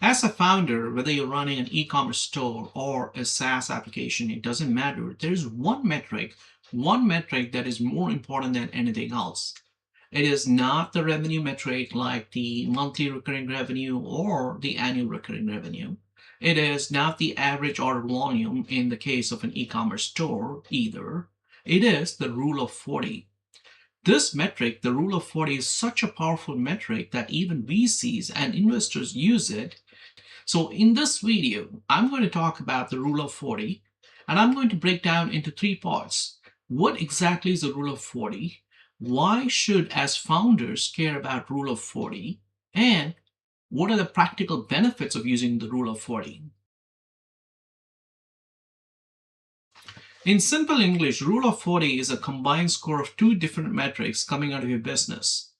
As a founder, whether you're running an e-commerce store or a SaaS application, it doesn't matter. There's one metric that is more important than anything else. It is not the revenue metric like the monthly recurring revenue or the annual recurring revenue. It is not the average order volume in the case of an e-commerce store either. It is the rule of 40. This metric, the rule of 40, is such a powerful metric that even VCs and investors use it. So in this video, I'm going to talk about the rule of 40, and I'm going to break down into three parts. What exactly is the rule of 40? Why should, as founders, care about rule of 40? And what are the practical benefits of using the rule of 40? In simple English, rule of 40 is a combined score of two different metrics coming out of your business.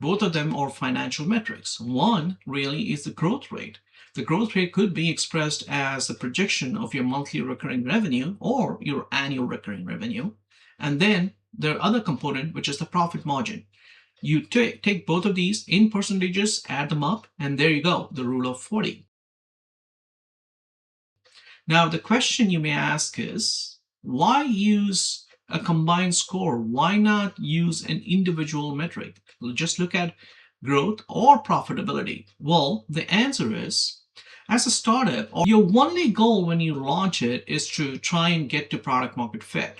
Both of them are financial metrics. One really is the growth rate. The growth rate could be expressed as the projection of your monthly recurring revenue or your annual recurring revenue. And then the other component, which is the profit margin. You take both of these in percentages, add them up, and there you go, the rule of 40. Now, the question you may ask is, why use a combined score? Why not use an individual metric? Just look at growth or profitability. Well, the answer is, as a startup, your only goal when you launch it is to try and get to product market fit.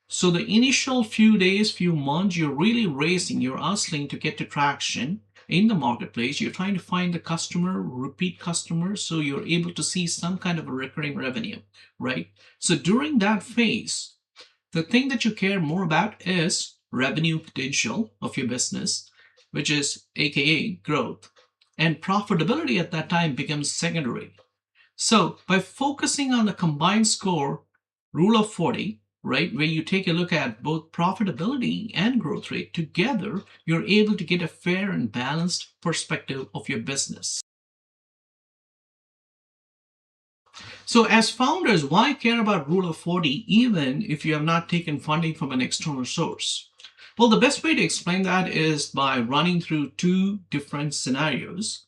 So the initial few days, few months, you're really racing, you're hustling to get to traction in the marketplace. You're trying to find the customer, repeat customers, so you're able to see some kind of a recurring revenue, right? So during that phase, the thing that you care more about is revenue potential of your business, which is AKA growth. And profitability at that time becomes secondary. So by focusing on the combined score, rule of 40, right, where you take a look at both profitability and growth rate together, you're able to get a fair and balanced perspective of your business. So as founders, why care about rule of 40 even if you have not taken funding from an external source? Well, the best way to explain that is by running through two different scenarios.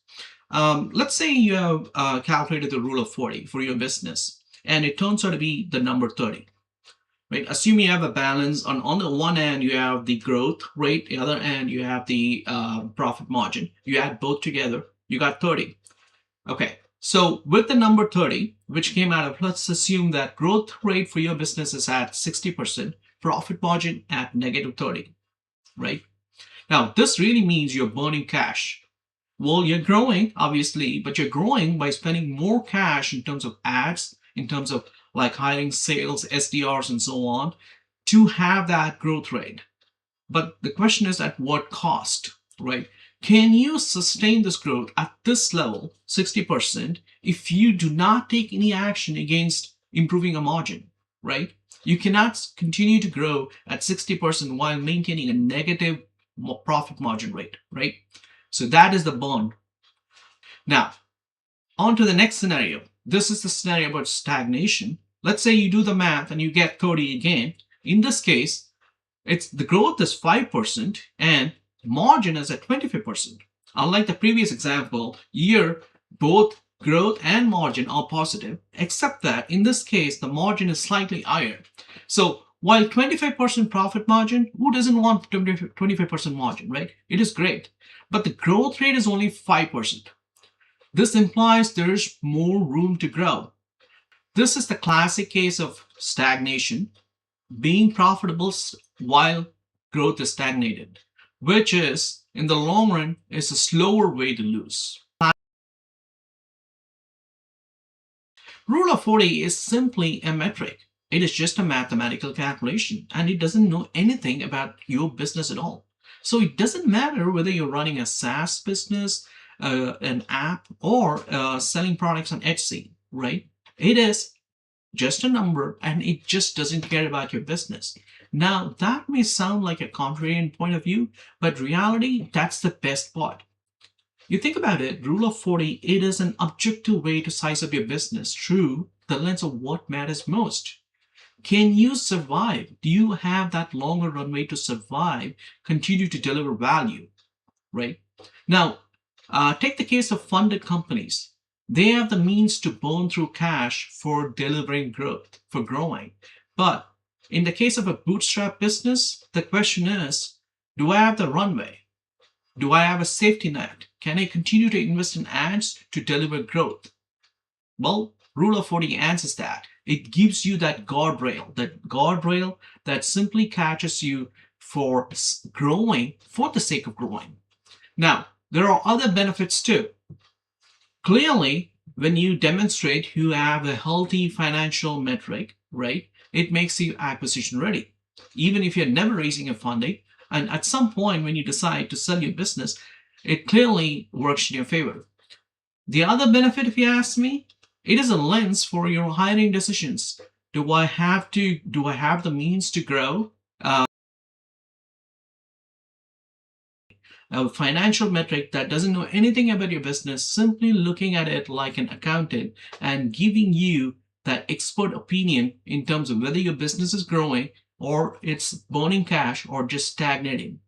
Let's say you have calculated the rule of 40 for your business, and it turns out to be the number 30. Right? Assume you have a balance. On the one end, you have the growth rate. The other end, you have the profit margin. You add both together, you got 30. Okay. So with the number 30, which came out of, let's assume that growth rate for your business is at 60%, profit margin at negative 30, right? Now, this really means you're burning cash. Well, you're growing, obviously, but you're growing by spending more cash in terms of ads, in terms of like hiring sales, SDRs, and so on, to have that growth rate. But the question is, at what cost, right? Can you sustain this growth at this level, 60%, if you do not take any action against improving a margin, right? You cannot continue to grow at 60% while maintaining a negative profit margin rate, right? So that is the burn. Now, on to the next scenario. This is the scenario about stagnation. Let's say you do the math and you get 30 again. In this case, the growth is 5% and margin is at 25%. Unlike the previous example, here both growth and margin are positive, except that in this case, the margin is slightly higher. So while 25% profit margin, who doesn't want 25% margin, right? It is great. But the growth rate is only 5%. This implies there's more room to grow. This is the classic case of stagnation, being profitable while growth is stagnated, which is, in the long run, is a slower way to lose. Rule of 40 is simply a metric. It is just a mathematical calculation, and it doesn't know anything about your business at all. So it doesn't matter whether you're running a SaaS business, an app, or selling products on Etsy, right? It is just a number, and it just doesn't care about your business. Now, that may sound like a contrarian point of view, but reality, that's the best part. You think about it, rule of 40, it is an objective way to size up your business through the lens of what matters most. Can you survive? Do you have that longer runway to survive, continue to deliver value, right? Now, take the case of funded companies. They have the means to burn through cash for delivering growth, for growing. But in the case of a bootstrap business, the question is, do I have the runway? Do I have a safety net? Can I continue to invest in ads to deliver growth? Well, Rule of 40 answers that. It gives you that guardrail that simply catches you for growing for the sake of growing. Now, there are other benefits too. Clearly, when you demonstrate you have a healthy financial metric, right, it makes you acquisition ready. Even if you're never raising a funding, and at some point when you decide to sell your business, it clearly works in your favor. The other benefit, if you ask me, it is a lens for your hiring decisions. Do I have the means to grow? A financial metric that doesn't know anything about your business, simply looking at it like an accountant and giving you that expert opinion in terms of whether your business is growing or it's burning cash or just stagnating.